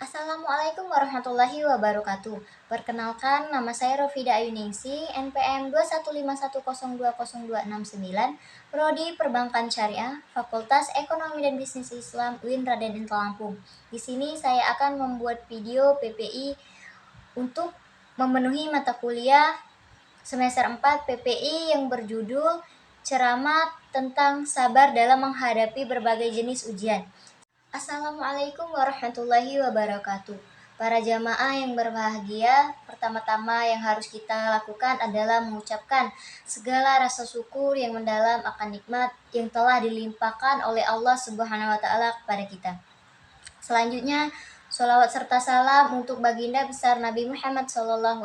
Assalamualaikum warahmatullahi wabarakatuh. Perkenalkan, nama saya Rofida Ayuningsi, NPM 215102029, Prodi Perbankan Syariah, Fakultas Ekonomi dan Bisnis Islam, UIN Raden Intel Lampung. Di sini saya akan membuat video PPI untuk memenuhi mata kuliah semester 4 PPI yang berjudul Ceramah tentang Sabar dalam Menghadapi Berbagai Jenis Ujian. Assalamualaikum warahmatullahi wabarakatuh. Para jamaah yang berbahagia, pertama-tama yang harus kita lakukan adalah mengucapkan segala rasa syukur yang mendalam akan nikmat yang telah dilimpahkan oleh Allah Subhanahu wa taala kepada kita. Selanjutnya, sholawat serta salam untuk baginda besar Nabi Muhammad SAW,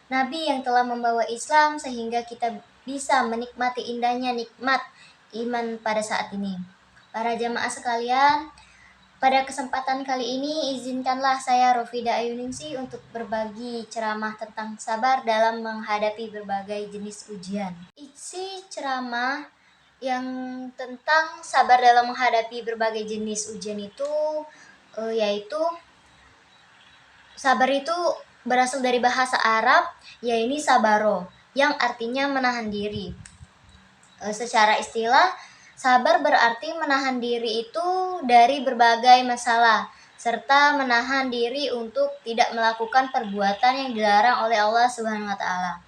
Nabi yang telah membawa Islam sehingga kita bisa menikmati indahnya nikmat iman pada saat ini. Para jamaah sekalian, pada kesempatan kali ini izinkanlah saya Rofida Ayuningsi untuk berbagi ceramah tentang sabar dalam menghadapi berbagai jenis ujian. Isi ceramah yang tentang sabar dalam menghadapi berbagai jenis ujian itu yaitu sabar itu berasal dari bahasa Arab, yaitu sabaro, yang artinya menahan diri. Secara istilah, sabar berarti menahan diri itu dari berbagai masalah, serta menahan diri untuk tidak melakukan perbuatan yang dilarang oleh Allah Subhanahu wa taala.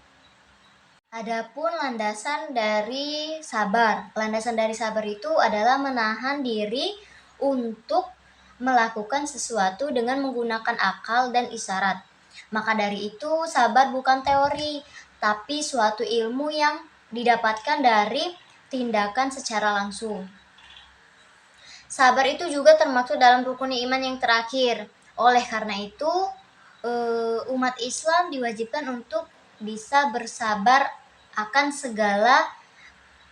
Adapun landasan dari sabar. Landasan dari sabar itu adalah menahan diri untuk melakukan sesuatu dengan menggunakan akal dan isyarat. Maka dari itu, sabar bukan teori, tapi suatu ilmu yang didapatkan dari tindakan secara langsung. Sabar itu juga termasuk dalam rukun iman yang terakhir. Oleh karena itu, umat Islam diwajibkan untuk bisa bersabar akan segala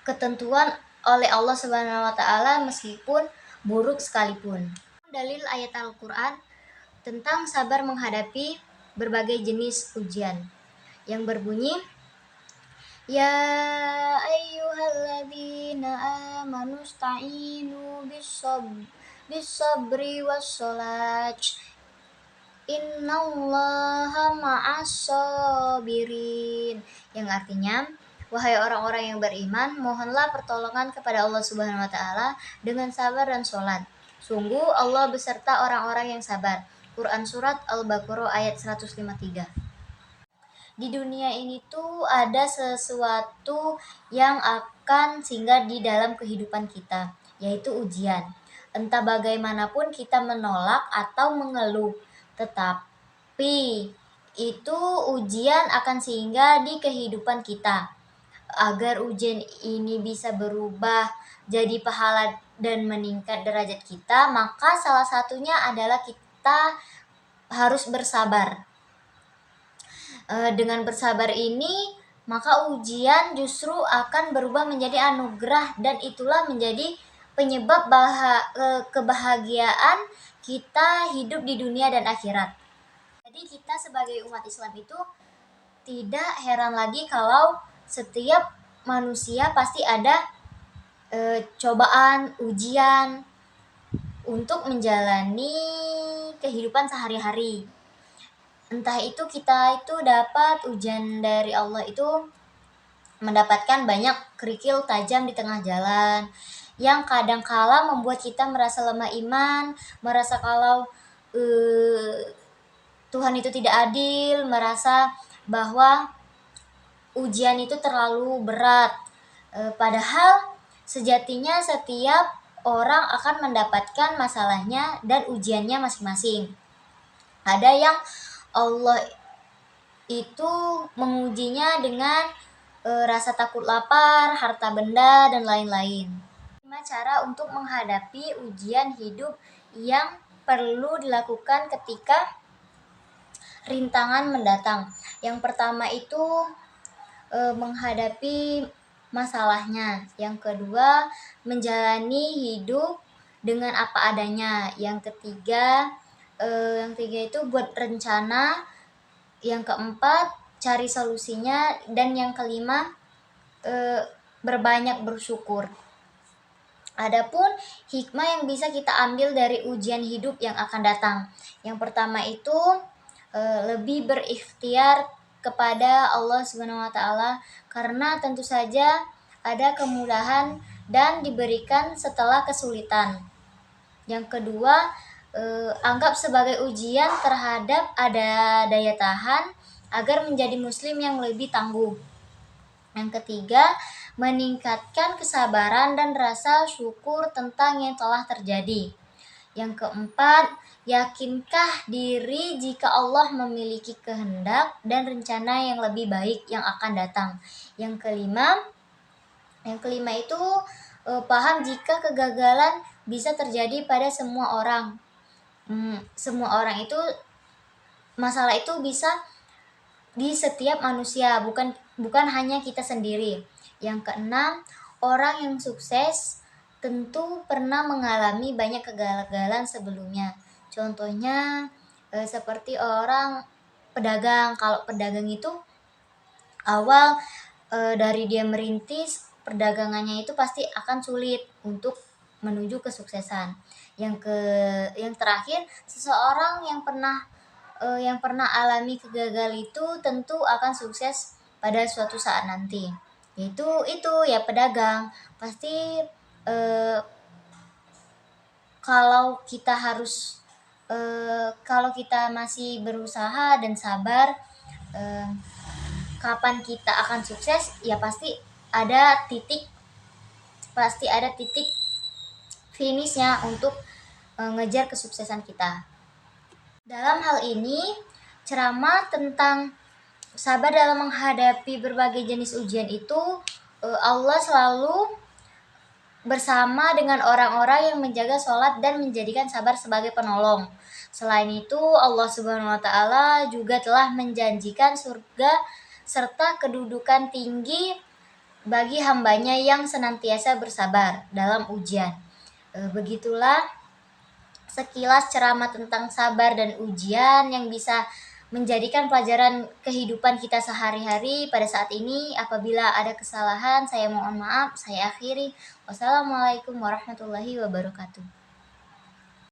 ketentuan oleh Allah Subhanahu wa taala meskipun buruk sekalipun. Dalil ayat Al-Qur'an tentang sabar menghadapi berbagai jenis ujian yang berbunyi, Ya ayyuhalladzina amanu sta'inu bis-sabri was-shalah innallaha ma'as-sabirin, yang artinya, wahai orang-orang yang beriman, mohonlah pertolongan kepada Allah Subhanahu wa taala dengan sabar dan sholat. Sungguh Allah beserta orang-orang yang sabar. Quran Surat Al-Baqarah ayat 153. Di dunia ini tuh ada sesuatu yang akan singgah di dalam kehidupan kita, yaitu ujian. Entah bagaimanapun kita menolak atau mengeluh, tetapi itu ujian akan singgah di kehidupan kita. Agar ujian ini bisa berubah jadi pahala dan meningkat derajat kita, maka salah satunya adalah kita harus bersabar. Dengan bersabar ini, maka ujian justru akan berubah menjadi anugerah, dan itulah menjadi penyebab kebahagiaan kita hidup di dunia dan akhirat. Jadi kita sebagai umat Islam itu tidak heran lagi kalau setiap manusia pasti ada cobaan, ujian untuk menjalani kehidupan sehari-hari. Entah itu kita itu dapat ujian dari Allah itu mendapatkan banyak kerikil tajam di tengah jalan, yang kadang kala membuat kita merasa lemah iman, merasa kalau Tuhan itu tidak adil, merasa bahwa ujian itu terlalu berat. Padahal sejatinya setiap orang akan mendapatkan masalahnya dan ujiannya masing-masing. Ada yang Allah itu mengujinya dengan rasa takut lapar, harta benda, dan lain-lain. 5 cara untuk menghadapi ujian hidup yang perlu dilakukan ketika rintangan mendatang. Yang pertama itu menghadapi masalahnya. Yang kedua, menjalani hidup dengan apa adanya. Yang ketiga itu buat rencana. Yang keempat, cari solusinya. Dan yang kelima, berbanyak bersyukur. Adapun hikmah yang bisa kita ambil dari ujian hidup yang akan datang. Yang pertama itu lebih berikhtiar kepada Allah Subhanahu wa taala, karena tentu saja ada kemudahan dan diberikan setelah kesulitan. Yang kedua, anggap sebagai ujian terhadap ada daya tahan agar menjadi muslim yang lebih tangguh. Yang ketiga, meningkatkan kesabaran dan rasa syukur tentang yang telah terjadi. Yang keempat, yakinkah diri jika Allah memiliki kehendak dan rencana yang lebih baik yang akan datang. Yang kelima itu paham jika kegagalan bisa terjadi pada semua orang. Semua orang itu, masalah itu bisa di setiap manusia, bukan hanya kita sendiri. Yang keenam, orang yang sukses tentu pernah mengalami banyak kegagalan sebelumnya. Contohnya seperti orang pedagang. Kalau pedagang itu awal dari dia merintis perdagangannya itu pasti akan sulit untuk menuju kesuksesan. Yang terakhir, seseorang yang pernah alami kegagalan itu tentu akan sukses pada suatu saat nanti. Itu ya pedagang. Pasti kalau kita masih berusaha dan sabar, kapan kita akan sukses ya pasti ada titik finishnya untuk ngejar kesuksesan kita. Dalam hal ini, ceramah tentang sabar dalam menghadapi berbagai jenis ujian itu, Allah selalu bersama dengan orang-orang yang menjaga sholat dan menjadikan sabar sebagai penolong. Selain itu, Allah Subhanahu wa taala juga telah menjanjikan surga serta kedudukan tinggi bagi hambanya yang senantiasa bersabar dalam ujian. Begitulah sekilas ceramah tentang sabar dan ujian yang bisa menjadikan pelajaran kehidupan kita sehari-hari pada saat ini. Apabila ada kesalahan, saya mohon maaf. Saya akhiri. Wassalamualaikum warahmatullahi wabarakatuh.